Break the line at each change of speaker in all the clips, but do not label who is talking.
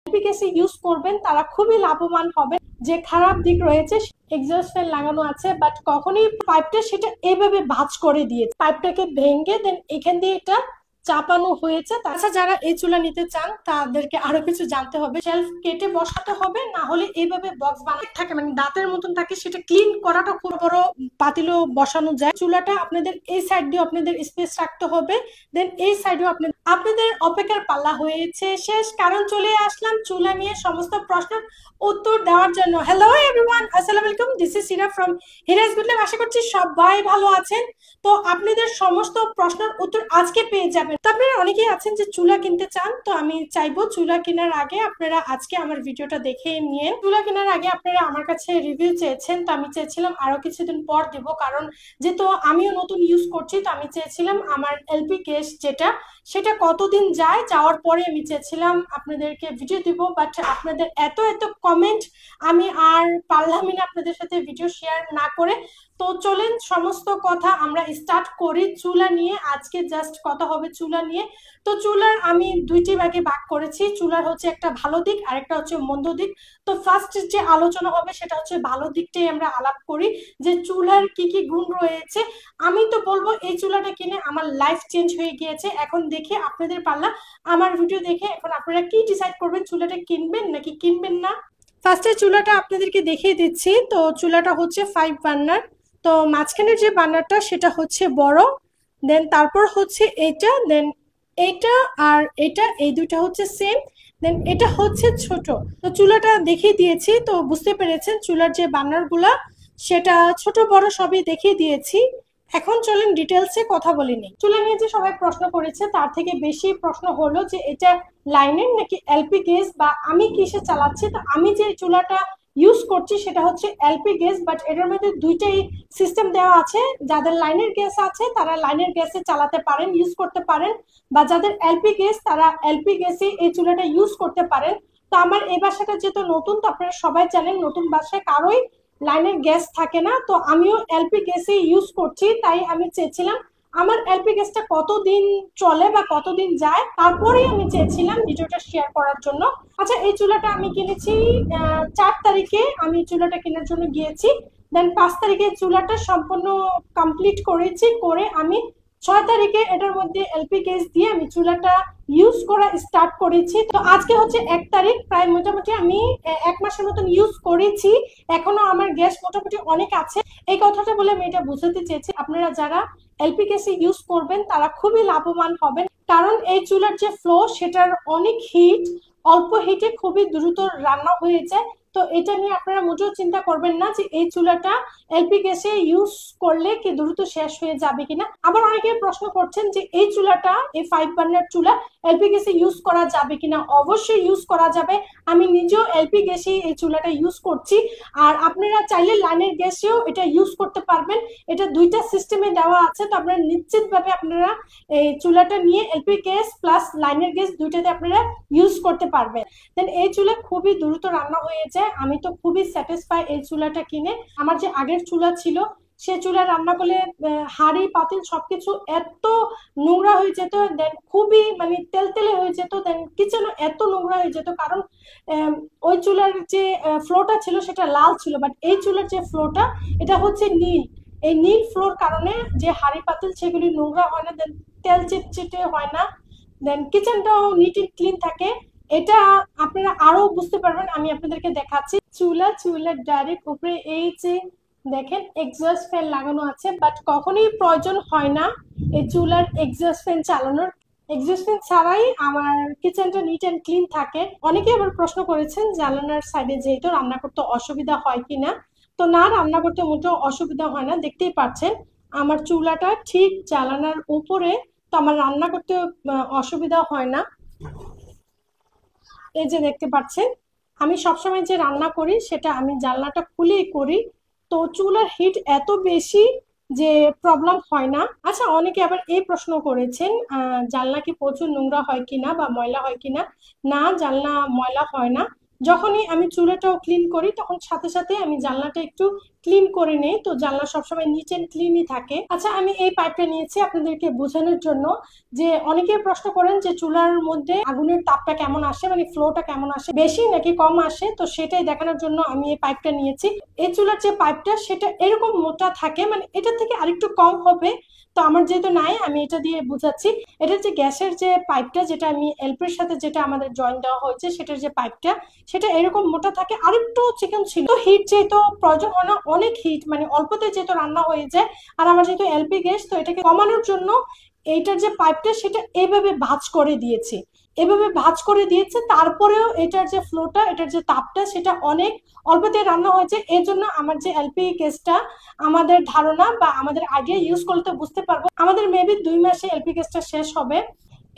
এলপিকেসি use করবেন তারা খুবই লাভবান হবেন। যে খারাপ দিক রয়েছে, এক্সস্ট ফ্যান লাগানো আছে বাট কখনই পাইপটা সেটা এইভাবে ভাঁজ করে দিয়েছে, পাইপটাকে ভেঙে দেন এখান দিয়ে এটা চাপানো হয়েছে। তাছাড়া যারা এই চুলা নিতে চান তাদেরকে আরো কিছু জানতে হবে, শেলফ কেটে বসাতে হবে, না হলে এইভাবে বক্স বানাতে থাকে মানে দাঁতের মতন থাকে, সেটা ক্লিন করাটা খুব বড় পাতিলও বসানো যায়। চুলাটা আপনাদের এই সাইড দিয়ে আপনাদের স্পেস রাখতে হবে, দেন এই সাইডেও আপনাদের অপেক্ষার পাল্লা হয়েছে শেষ, কারণ চলে আসলাম চুলা নিয়ে সমস্ত প্রশ্নের উত্তর দেওয়ার জন্য। হ্যালো এভরিওয়ান, আসসালামু আলাইকুম, this is Sira from হিরাজ good life. আশা করছি সবাই ভালো আছেন। তো আপনাদের সমস্ত প্রশ্নের উত্তর আজকে পেয়ে যাবেন। তো আপনারা অনেকেই আছেন যে চুলা কিনতে চান, তো আমি চাইবো চুলা কেনার আগে আপনারা আজকে আমার ভিডিওটা দেখে নিয়ে, চুলা কেনার আগে আপনারা আমার কাছে রিভিউ চেয়েছেন, তো আমি চেয়েছিলাম আরো কিছুদিন পর দেব, কারণ যেহেতু আমিও নতুন ইউজ করছি, তো আমি চেয়েছিলাম আমার এলপি গ্যাস যেটা সেটা কতদিন যায়, যাওয়ার পরে আমি চেয়েছিলাম আপনাদেরকে ভিডিও দিব, বাট আপনাদের এত এত কমেন্ট আমি আর পারলাম না আপনাদের সাথে ভিডিও শেয়ার না করে। তো চলেন সমস্ত কথা আমরা স্টার্ট করি চুলা নিয়ে। আজকে জাস্ট কথা হবে চুলা নিয়ে। তো চুলার আমি দুইটি ভাগে ভাগ করেছি, চুলার হচ্ছে একটা ভালো দিক আর একটা হচ্ছে মন্দ দিক। তো ফার্স্ট যে আলোচনা হবে সেটা হচ্ছে ভালো দিকটাই আমরা আলাপ করি, যে চুলার কি কি গুণ রয়েছে। আমি তো বলবো এই চুলাটা কিনে আমার লাইফ চেঞ্জ হয়ে গিয়েছে। এখন দেখে আপনাদের পাল্লা, আমার ভিডিও দেখে এখন আপনারা কি ডিসাইড করবেন, চুলাটা কিনবেন নাকি কিনবেন না। ফার্স্টে চুলাটা আপনাদেরকে দেখিয়ে দিচ্ছি। তো চুলাটা হচ্ছে 5 বার্নার। তো মাঝখানের যে বার্নারটা সেটা হচ্ছে বড়, দেন তারপর হচ্ছে এইটা, দেন এইটা আর এটা, এই দুইটা হচ্ছে সেম, দেন এটা হচ্ছে ছোট। তো চুলাটা দেখিয়ে দিয়েছি, তো বুঝতে পেরেছেন চুলার যে বার্নার গুলা সেটা ছোট বড় সবই দেখিয়ে দিয়েছি। এখন চলেন ডিটেলসে কথা বলিনি। চুলা নিয়ে যে সবাই প্রশ্ন করেছে তার থেকে বেশি প্রশ্ন হলো যে এটা লাইনের নাকি এলপি গ্যাস, বা আমি কিসে চালাচ্ছি। তো আমি যে চুলাটা ইউজ করছি সেটা হচ্ছে এলপি গ্যাস, বাট এটার মধ্যে দুইটাই সিস্টেম দেওয়া আছে। যাদের লাইনের গ্যাস আছে তারা লাইনের গ্যাসে চালাতে পারেন, ইউজ করতে পারেন, বা যাদের এলপি গ্যাস তারা এলপি গ্যাসে এই চুলাটা ইউজ করতে পারেন। তো আমার এই বাসাটা যেহেতু নতুন, তো আপনারা সবাই জানেন নতুন বাসায় কারোই লাইনের গ্যাস থাকে না, তো আমিও এলপি গ্যাসে ইউজ করছি। তাই আমি চেয়েছিলাম আমার এলপি গ্যাসটা কতদিন চলে বা কতদিন যায়, তারপরে আমি চেয়েছিলাম ভিডিওটা শেয়ার করার জন্য। আচ্ছা, এই চুলাটা আমি কিনেছি 4 তারিখে, আমি চুলাটা কেনার জন্য গিয়েছি, দেন 5 তারিখে চুলাটা সম্পূর্ণ কমপ্লিট করেছি, করে আমি 6 তারিখে এটার মধ্যে এলপি গ্যাস দিয়ে আমি চুলাটা ইউজ করা স্টার্ট করেছি। তো আজকে হচ্ছে 1 তারিখ, প্রায় মোটামুটি আমি 1 মাসের মতন ইউজ করেছি, এখনো আমার গ্যাস মোটামুটি অনেক আছে। এই কথাটা বলে আমি এটা বুঝাতে চেয়েছি আপনারা যারা এলপি গ্যাসে ইউজ করবেন তারা খুবই লাভবান হবেন, কারণ এই চুলার যে ফ্লো সেটার অনেক হিট, অল্প হিটে খুবই দ্রুত রান্না হয়ে যায়। তো এটা নিয়ে আপনারা মোটেও চিন্তা করবেন না যে এই চুলাটা এলপি গ্যাসে ইউজ করলে কি দ্রুত শেষ হয়ে যাবে কিনা। আবার অনেকে প্রশ্ন করছেন যে এই চুলাটা, এই 5 বার্নার চুলা এলপি গ্যাসে ইউজ করা যাবে কিনা। অবশ্যই ইউজ করা যাবে, আমি নিজেও এলপি গ্যাসে এই চুলাটা ইউজ করছি। আর আপনারা চাইলে লাইনের গ্যাসেও এটা ইউজ করতে পারবেন, এটা দুইটা সিস্টেমে দেওয়া আছে। তো আপনারা নিশ্চিত ভাবে আপনারা এই চুলাটা নিয়ে এলপি গ্যাস প্লাস লাইনের গ্যাস দুইটাতে আপনারা ইউজ করতে পারবেন। দেন এই চুলা খুবই দ্রুত রান্না হয়ে যায়, আমি তো খুবই স্যাটিসফাই এই চুলাটা কিনে। আমার যে আগের চুলা ছিল সে চুলা রান্না করলে হাঁড়ি পাতিল সবকিছু এত নোংরা হয়ে যেত, দেন খুবই মানে তেলতেলে হয়ে যেত, দেন কিচেনও এত নোংরা হয়ে যেত, কারণ ওই চুলার যে ফ্লোরটা ছিল সেটা লাল ছিল, বাট এই চুলার যে ফ্লোরটা এটা হচ্ছে নীল। এই নীল ফ্লোর কারণে যে হাঁড়ি পাতিল সেগুলি নোংরা হয় না, দেন তেল চিটচিটে হয় না, দেন কিচেনটাও নিট এন্ড ক্লিন থাকে। এটা আপনারা আরো বুঝতে পারবেন, আমি আপনাদেরকে দেখাচ্ছি। চুলার ডাইরেক্ট উপরে এই যে দেখেন এক্সস্ট ফ্যান লাগানো আছে, বাট কখনোই প্রয়োজন হয় না এই চুলার এক্সস্ট ফ্যান চালানোর। এক্সস্ট ফ্যান ছাড়াই আমার কিচেনটা নিট এন্ড ক্লিন থাকে। অনেকে আবার প্রশ্ন করেছেন জানালার সাইডে যেহেতু রান্না করতে অসুবিধা হয় কিনা। তো না, রান্না করতে মোটেও অসুবিধা হয় না, দেখতেই পাচ্ছেন আমার চুলাটা ঠিক জানালার উপরে, তো আমার রান্না করতে অসুবিধা হয় না। এই যে দেখতে পাচ্ছেন আমি সবসময় যে রান্না করি সেটা আমি জানলাটা খুলেই করি, তো চুলার হিট এত বেশি যে প্রবলেম হয় না। আচ্ছা, অনেকে আবার এই প্রশ্ন করেছেন জানলা কি প্রচুর নোংরা হয় কিনা বা ময়লা হয় কিনা। না, জানলা ময়লা হয় না। যখনই আমি চুলাটাও ক্লিন করি তখন সাথে সাথে আমি জানলাটা একটু ক্লিন করে নেই, তো জানলা সবসময় নিচ এন্ড ক্লিনই থাকে। আচ্ছা, আমি এই পাইপটা নিয়েছি আপনাদেরকে বোঝানোর জন্য যে অনেকে প্রশ্ন করেন যে চুলার মধ্যে আগুনের তাপটা কেমন আসে, মানে ফ্লোটা কেমন আসে, বেশি নাকি কম আসে, তো সেটাই দেখানোর জন্য আমি এই পাইপটা নিয়েছি। এই চুলার যে পাইপটা সেটা এরকম মোটা থাকে, মানে এটা থেকে আরেকটু কম হবে, তো আমার যেহেতু নাই আমি এটা দিয়ে বুঝাচ্ছি। এটার যে গ্যাসের যে পাইপটা, যেটা আমি এলপির সাথে যেটা আমাদের জয়েন দেওয়া হয়েছে, সেটার যে পাইপটা সেটা এরকম মোটা থাকে, আরেকটু চিকেন ছিল। তো হিট যেহেতু প্রয়োজন হয় না, অনেক হিট, মানে অল্পতে যেহেতু রান্না হয়ে যায়, আর আমার যেহেতু এলপি গ্যাস, তো এটাকে কমানোর জন্য এইটার যে পাইপটা সেটা এইভাবে ভাঁজ করে দিয়েছে, এভাবে ভাঁজ করে দিয়েছে। তারপরেও এটার যে ফ্লোটা, এটার যে তাপটা, সেটা অনেক অল্পতে রান্না হয়েছে। এই জন্য আমার যে এলপি গ্যাসটা, আমাদের ধারণা বা আমাদের আইডিয়া ইউজ করতে বুঝতে পারবো আমাদের মেবি 2 মাসে এলপি গ্যাসটা শেষ হবে।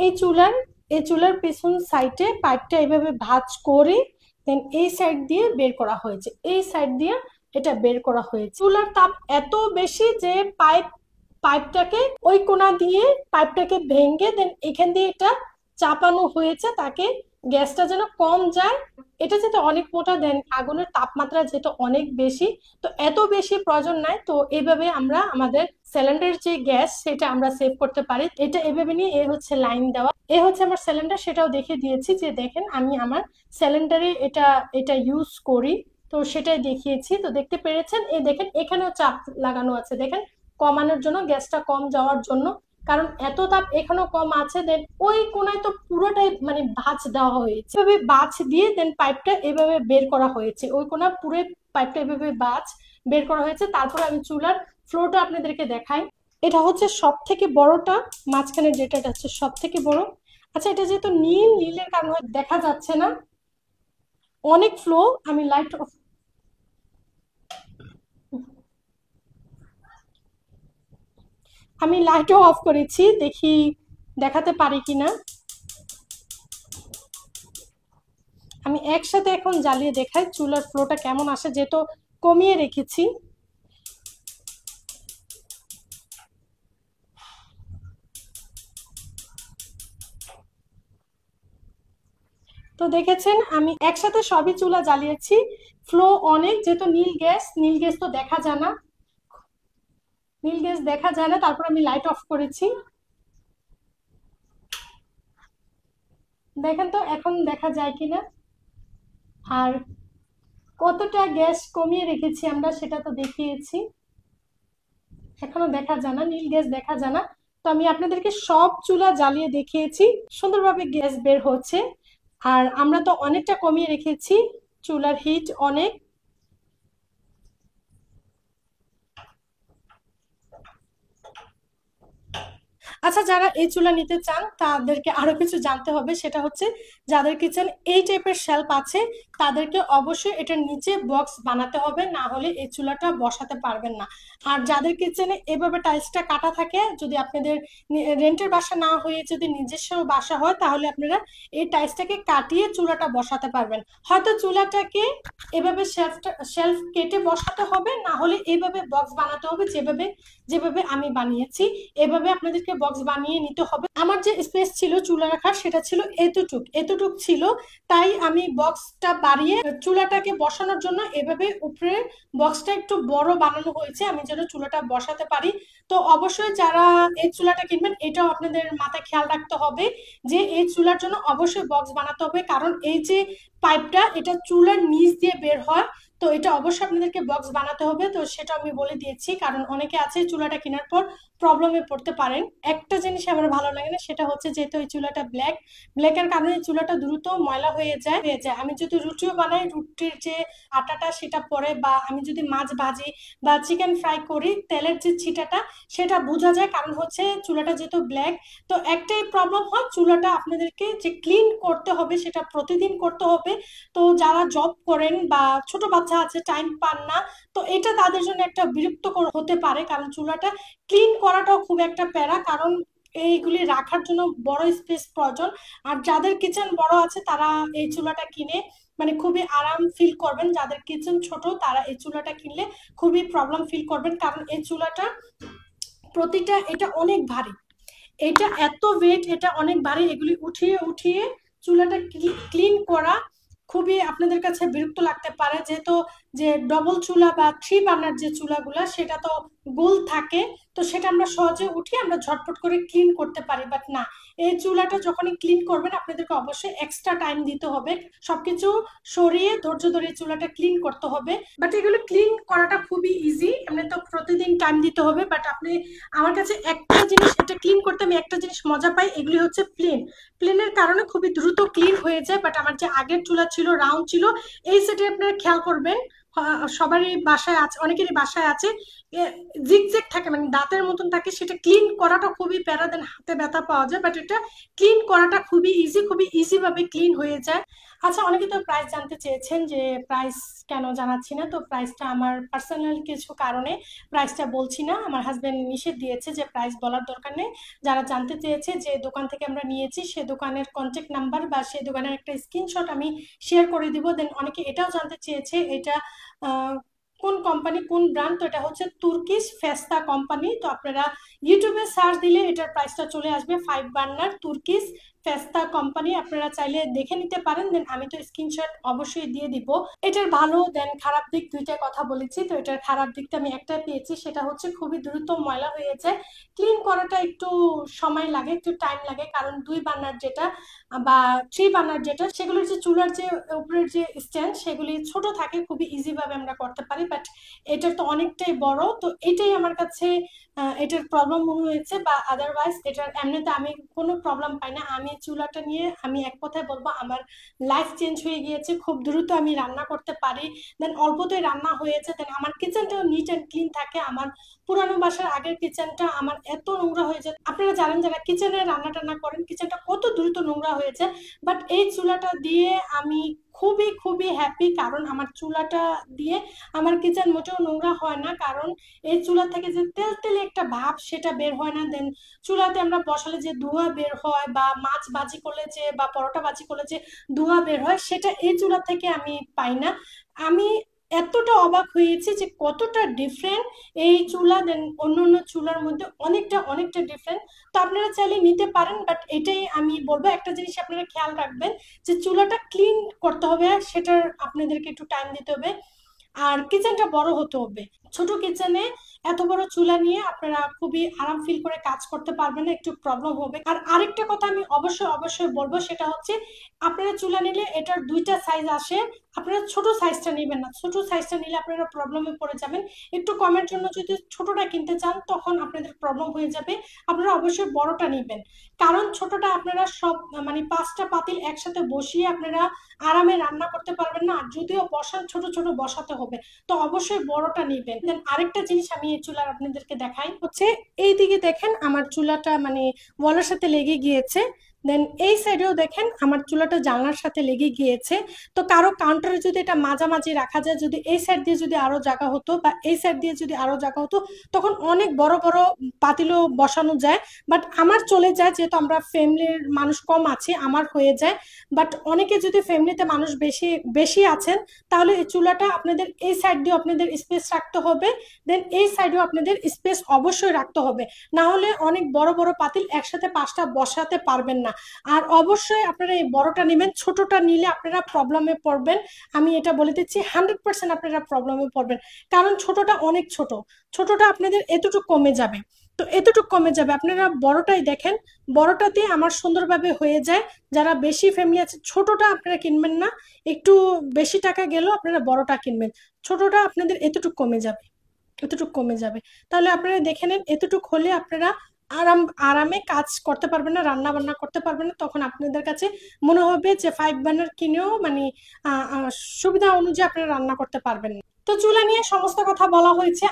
এই চুলার এই চুলার পেছন সাইডে পাইপটা এইভাবে ভাঁজ করে দেন এই সাইড দিয়ে বের করা হয়েছে, এই সাইড দিয়ে এটা বের করা হয়েছে। চুলার তাপ এত বেশি যে পাইপটাকে ওই কোণা দিয়ে পাইপটাকে ভেঙে দেন এখান দিয়ে এটা চাপানো হয়েছে, তাকে গ্যাসটা যেন কম যায়। এটা যেহেতু অনেক মোটা, দেন আগুনের তাপমাত্রা যেহেতু অনেক বেশি, তো এত বেশি প্রয়োজন নাই। তো এইভাবে আমরা আমাদের সিলিন্ডার যে গ্যাস সেটা আমরা সেভ করতে পারি। এটা এভাবে নিয়ে এ হচ্ছে লাইন দেওয়া, এ হচ্ছে আমার সিলিন্ডার, সেটাও দেখিয়ে দিয়েছি যে দেখেন আমি আমার সিলিন্ডারে এটা এটা ইউজ করি, তো সেটাই দেখিয়েছি। তো দেখতে পেরেছেন, এই দেখেন এখানেও চাপ লাগানো আছে, দেখেন কমানোর জন্য, গ্যাসটা কম যাওয়ার জন্য, কারণ এত তাপ এখানেও কম আছে। দেন ওই কোনায় তো পুরোটাই মানে ভাঁজ দেওয়া হয়েছে, এভাবে ভাঁজ দিয়ে দেন পাইপটা এভাবে বের করা হয়েছে, ওই কোনা পুরো পাইপটা এভাবে ভাঁজ বের করা হয়েছে। তারপর আমি চুলার ফ্লোরটা আপনাদেরকে দেখাই। এটা হচ্ছে সব থেকে বড়টা, মাঝখানে যেটা হচ্ছে সব থেকে বড়। আচ্ছা, এটা যেহেতু নীল, নীলের কারণে দেখা যাচ্ছে না, অনেক ফ্লো। আমি লাইট অফ, আমি লাইটও অফ করেছি, দেখি দেখাতে পারি কিনা। আমি একসাথে এখন জ্বালিয়ে দেখাই চুলার ফ্লোটা কেমন আসে, যেহেতু কমিয়ে রেখেছি। তো দেখেছেন আমি একসাথে সবই চুলা জ্বালিয়েছি, ফ্লো অনেক, যেহেতু নীল গ্যাস, নীল গ্যাস তো দেখা যায় না, নীল গ্যাস দেখা যায় না। তারপর আমি লাইট অফ করেছি, দেখেন তো এখন দেখা যায় কিনা। আর কতটা গ্যাস কমিয়ে রেখেছি আমরা সেটা তো দেখিয়েছি, এখনো দেখা যায় না, নীল গ্যাস দেখা যায় না। তো আমি আপনাদেরকে সব চুলা জ্বালিয়ে দেখিয়েছি, সুন্দরভাবে গ্যাস বের হচ্ছে। আর আমরা তো অনেকটা কমিয়ে রেখেছি, চুলার হিট অনেক। আচ্ছা, যারা এই চুলা নিতে চান তাদেরকে আরো কিছু জানতে হবে, সেটা হচ্ছে যাদের কিচেন এই টাইপের শেলফ আছে তাদেরকে অবশ্যই এটার নিচে বক্স বানাতে হবে, না হলে এই চুলাটা বসাতে পারবেন না। আর যাদের কিচেনে এভাবে টাইলসটা কাটা থাকে, যদি আপনাদের রেন্টের বাসা না হয়ে যদি নিজস্ব বাসা হয়, তাহলে আপনারা এই টাইলসটাকে কাটিয়ে চুলাটা বসাতে পারবেন। হয়তো চুলাটাকে এভাবে শেলফ কেটে বসাতে হবে, না হলে এইভাবে বক্স বানাতে হবে, যেভাবে যেভাবে আমি বানিয়েছি এভাবে আপনাদেরকে বক্স বানিয়ে নিতে হবে। আমার যে স্পেস ছিল চুলা রাখার সেটা ছিল এতটুক এতটুক ছিল, তাই আমি বক্সটা বাড়িয়ে চুলাটাকে বসানোর জন্য এভাবে উপরে বক্সটা একটু বড় বানানো হয়েছে, আমি যেন চুলাটা বসাতে পারি। তো অবশ্যই যারা এই চুলাটা কিনবেন এটাও আপনাদের মাথায় খেয়াল রাখতে হবে যে এই চুলার জন্য অবশ্যই বক্স বানাতে হবে, কারণ এই যে পাইপটা এটা চুলার নিচ দিয়ে বের হয়, তো এটা অবশ্যই আপনাদেরকে বক্স বানাতে হবে। তো সেটা আমি বলে দিয়েছি, কারণ অনেকে আছে চুলাটা কেনার পর প্রবলেমে পড়তে পারেন। একটা জিনিস আমার ভালো লাগে না, সেটা হচ্ছে যেহেতু এই চুলাটা ব্ল্যাকের কারণে চুলাটা দ্রুত ময়লা হয়ে যায়। আমি যদি রুটিও বানাই, রুটির যে আটাটা সেটা পরে, বা আমি যদি মাছ ভাজি বা চিকেন ফ্রাই করি, তেলের যে ছিটাটা সেটা বোঝা যায়, কারণ হচ্ছে চুলাটা যেহেতু ব্ল্যাক। তো একটাই প্রবলেম হয়, চুলাটা আপনাদেরকে যে ক্লিন করতে হবে সেটা প্রতিদিন করতে হবে। তো যারা জব করেন বা ছোট বাচ্চা আছে, টাইম পান না, তো এটা তাদের জন্য একটা বিরক্তকর হতে পারে, কারণ চুলাটা ক্লিন করাটাও খুব একটা প্যারা, কারণ এইগুলি রাখার জন্য বড় স্পেস প্রয়োজন। আর যাদের কিচেন বড় আছে তারা এই চুলাটা কিনে মানে খুবই আরাম ফিল করবেন, যাদের কিচেন ছোট তারা এই চুলাটা কিনলে খুবই প্রবলেম ফিল করবেন, কারণ এই চুলাটা প্রতিটা এটা অনেক ভারী, এটা এত ওয়েট, এটা অনেক ভারী, এগুলি উঠিয়ে উঠিয়ে চুলাটা ক্লিন করা খুবই আপনাদের কাছে বিরক্ত লাগতে পারে, যেহেতু যে ডবল চুলা বা 3 বার্নার যে চুলাগুলা সেটা তো গোল থাকে, তো সেটা আমরা সহজে উঠিয়ে আমরা ঝটপট করে ক্লিন করতে পারি। বাট না, এই চুলাটা যখনই ক্লিন করবেন আপনাদেরকে অবশ্যই এক্সট্রা টাইম দিতে হবে, সবকিছু সরিয়ে ধৈর্য ধরে চুলাটা ক্লিন করতে হবে। বাট এগুলো ক্লিন করাটা খুবই ইজি, এমনি তো প্রতিদিন টাইম দিতে হবে। বাট আপনি, আমার কাছে একটা জিনিস, এটা ক্লিন করতে আমি একটা জিনিস মজা পাই, এগুলি হচ্ছে প্লেনের কারণে খুবই দ্রুত ক্লিন হয়ে যায়। বাট আমার যে আগের চুলা ছিল, রাউন্ড ছিল, এই সেটে আপনারা খেয়াল করবেন, সবারই বাসায় আছে, অনেকেরই বাসায় আছে, জিগজ্যাগ থাকে, মানে দাঁতের মতন থাকে, সেটা ক্লিন করাটা খুবই প্যারা, দেন হাতে ব্যথা পাওয়া যায়। বাট এটা ক্লিন করাটা খুবই ইজি ভাবে ক্লিন হয়ে যায়। আচ্ছা, অনেকে তো প্রাইস জানতে চেয়েছেন যে প্রাইস কেন জানাচ্ছি না। তো প্রাইসটা আমার পার্সোনাল কিছু কারণে প্রাইসটা বলছি না, আমার হাজবেন্ড নিষেধ দিয়েছে যে প্রাইস বলার দরকার নেই। যারা জানতে চেয়েছে যে দোকান থেকে আমরা নিয়েছি সে দোকানের কন্ট্যাক্ট নাম্বার বা সে দোকানের একটা স্ক্রিনশট আমি শেয়ার করে দিব। দেন অনেকে এটাও জানতে চেয়েছে এটা আহ, কোন কোম্পানি, কোন ব্র্যান্ড। তো এটা হচ্ছে তুর্কিশ ফেস্তা কোম্পানি। তো আপনারা ইউটিউবে সার্চ দিলে এটার প্রাইসটা চলে আসবে, 5 বার্নার তুর্কিশ ফেস্তা কোম্পানি, আপনারা চাইলে দেখে নিতে পারেন। দেন আমি তো স্ক্রিনশট অবশ্যই দিয়ে দিব। এটার ভালো দেন খারাপ দিক দুইটা কথা বলেছি। তো এটার খারাপ দিকটা আমি একটাই পেয়েছি, সেটা হচ্ছে খুবই দ্রুত ময়লা হয়ে যায়, ক্লিন করাটা একটু সময় লাগে, একটু টাইম লাগে, কারণ 2 বার্নার যেটা বা 3 বার্নার যেটা, সেগুলোর যে চুলার যে উপরের যে স্ট্যান্ড সেগুলি ছোট থাকে, খুবই ইজি ভাবে আমরা করতে পারি। বাট এটার তো অনেকটাই বড়, তো এটাই আমার কাছে এটার প্রবলেম মনে হয়েছে। বা আদারওয়াইজ এটার এমনিতে আমি কোনো প্রবলেম পাই না। আমি চুলাটা নিয়ে আমি এক কথায় বলবো আমার লাইফ চেঞ্জ হয়ে গিয়েছে, খুব দ্রুত আমি রান্না করতে পারি, দেন অল্পতেই রান্না হয়েছে, দেন আমার কিচেনটাও নিট অ্যান্ড ক্লিন থাকে। আমার পুরানো বাসার আগের কিচেনটা আমার এত নোংরা হয়ে যায়, আপনারা জানেন যারা কিচেনে রান্না টান্না করেন কিচেনটা কত দ্রুত নোংরা হয়ে যায়। বাট এই চুলাটা দিয়ে আমি খুবই হ্যাপি, কারণ আমার চুলাটা দিয়ে আমার কিচেন মোটেও নোংরা হয় না, কারণ এই চুলা থেকে যে তেল তেলে একটা ভাব সেটা বের হয় না। দেন চুলাতে আমরা বসালে যে ধোঁয়া বের হয়, বা মাছ ভাজি করলে যে বা পরোটা ভাজি করলে যে ধোঁয়া বের হয়, সেটা এই চুলা থেকে আমি পাই না। আমি এতটা অবাক হয়েছি যে কতটা ডিফারেন্ট এই চুলা, দেন অন্য অন্য চুলার মধ্যে অনেকটা ডিফারেন্ট। তো আপনারা চাইলে নিতে পারেন। বাট এটাই আমি বলবো, একটা জিনিস আপনারা খেয়াল রাখবেন যে চুলাটা ক্লিন করতে হবে, সেটার আপনাদেরকে একটু টাইম দিতে হবে, আর কিচেনটা বড় হতে হবে। ছোট কিচেনে এত বড় চুলা নিয়ে আপনারা খুবই আরাম ফিল করে কাজ করতে পারবেন না, একটু প্রবলেম হবে। আর আরেকটা কথা আমি অবশ্যই বলবো, সেটা হচ্ছে আপনারা চুলা নিলে এটার 2টা সাইজ আসে, আপনারা ছোট সাইজটা নেবেন না, ছোট সাইজটা নিলে আপনারা প্রবলেমে পড়ে যাবেন। একটু কমের জন্য যদি ছোটটা কিনতে চান তখন আপনাদের প্রবলেম হয়ে যাবে, আপনারা অবশ্যই বড়টা নেবেন। কারণ ছোটটা আপনারা সব মানে 5টা পাতিল একসাথে বসিয়ে আপনারা আরামে রান্না করতে পারবেন না, আর যদিও বসান ছোট ছোট বসাতে হবে। তো অবশ্যই বড়টা নেবেন। দেন আরেকটা জিনিস আমি এই চুলার আপনাদেরকে দেখাই, হচ্ছে এই দিকে দেখেন আমার চুলাটা মানে ওয়ালের সাথে লেগে গিয়েছে, দেন এই সাইডেও দেখেন আমার চুলাটা জানলার সাথে লেগে গিয়েছে। তো কারো কাউন্টারে যদি এটা মাঝামাঝি রাখা যায়, যদি এই সাইড দিয়ে যদি আরো জায়গা হতো বা এই সাইড দিয়ে যদি আরো জায়গা হতো, তখন অনেক বড় বড় পাতিলও বসানো যায়। বাট আমার চলে যায়, যেহেতু আমরা ফ্যামিলির মানুষ কম আছি, আমার হয়ে যায়। বাট অনেকে যদি ফ্যামিলিতে মানুষ বেশি বেশি আছেন, তাহলে এই চুলাটা আপনাদের এই সাইড দিয়ে আপনাদের স্পেস রাখতে হবে, দেন এই সাইডেও আপনাদের স্পেস অবশ্যই রাখতে হবে, না হলে অনেক বড় বড় পাতিল একসাথে 5টা বসাতে পারবেন না। আর অবশ্যই আপনারা এই বড়টা নেবেন, ছোটটা নিলে আপনারা প্রবলেমে পড়বেন, আমি এটা বলে দিচ্ছি 100% আপনারা প্রবলেমে পড়বেন। কারণ ছোটটা অনেক ছোটটা আপনাদের এতটুকু কমে যাবে। তো এতটুকু কমে যাবে, আপনারা বড়টাই দেখেন, বড়টাতে আমার সুন্দরভাবে হয়ে যায়। যারা বেশি ফ্যামিলি আছে ছোটটা আপনারা কিনবেন না, একটু বেশি টাকা গেলেও আপনারা বড়টা কিনবেন, ছোটটা আপনাদের এতটুকু কমে যাবে। তাহলে আপনারা দেখে নেন, এতটুকু হলে আপনারা আরামে কাজ করতে পারবেন না, রান্না বান্না করতে পারবেন না, তখন আপনাদের কাছে মনে হবে যে 5 বার্নার কিনেও মানে আহ, আহ, সুবিধা অনুযায়ী আপনারা রান্না করতে পারবেন না। তো চুলা নিয়ে সমস্ত কথা বলা হয়েছে,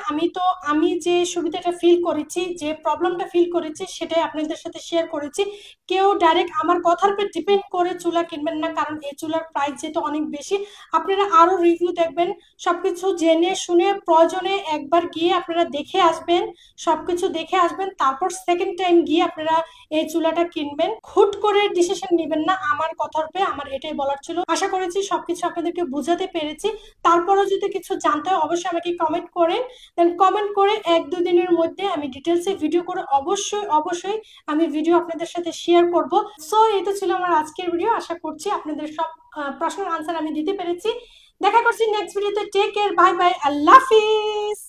আমি যে সুবিধাটা ফিল করেছি, যে প্রবলেমটা ফিল করেছি, সেটাই আপনাদের সাথে শেয়ার করেছি। কেউ ডাইরেক্ট আমার কথার উপর ডিপেন্ড করে চুলা কিনবেন না, কারণ এই চুলার প্রাইস যেহেতু অনেক বেশি। আপনারা আরো রিভিউ দেখবেন, সবকিছু জেনে শুনে প্রয়োজনে একবার গিয়ে আপনারা দেখে আসবেন, সবকিছু দেখে আসবেন, তারপর সেকেন্ড টাইম গিয়ে আপনারা এই চুলাটা কিনবেন। হুট করে ডিসিশন নেবেন না, আমার কথার উপরে আমার এটাই বলার ছিল। আশা করেছি সবকিছু আপনাদেরকে বোঝাতে পেরেছি। তারপরও যদি কিছু জানতে হয় অবশ্যই আমাকে কমেন্ট করেন। দেন কমেন্ট করে 1-2 দিনের মধ্যে আমি ডিটেলসে ভিডিও করে অবশ্যই আমি ভিডিও আপনাদের সাথে শেয়ার করব। সো এটা ছিল আমার আজকের ভিডিও। আশা করছি আপনাদের সব প্রশ্নের আনসার আমি দিতে পেরেছি। দেখা করছি নেক্সট ভিডিওতে। টেক কেয়ার, বাই বাই, আল্লাহ হাফিজ।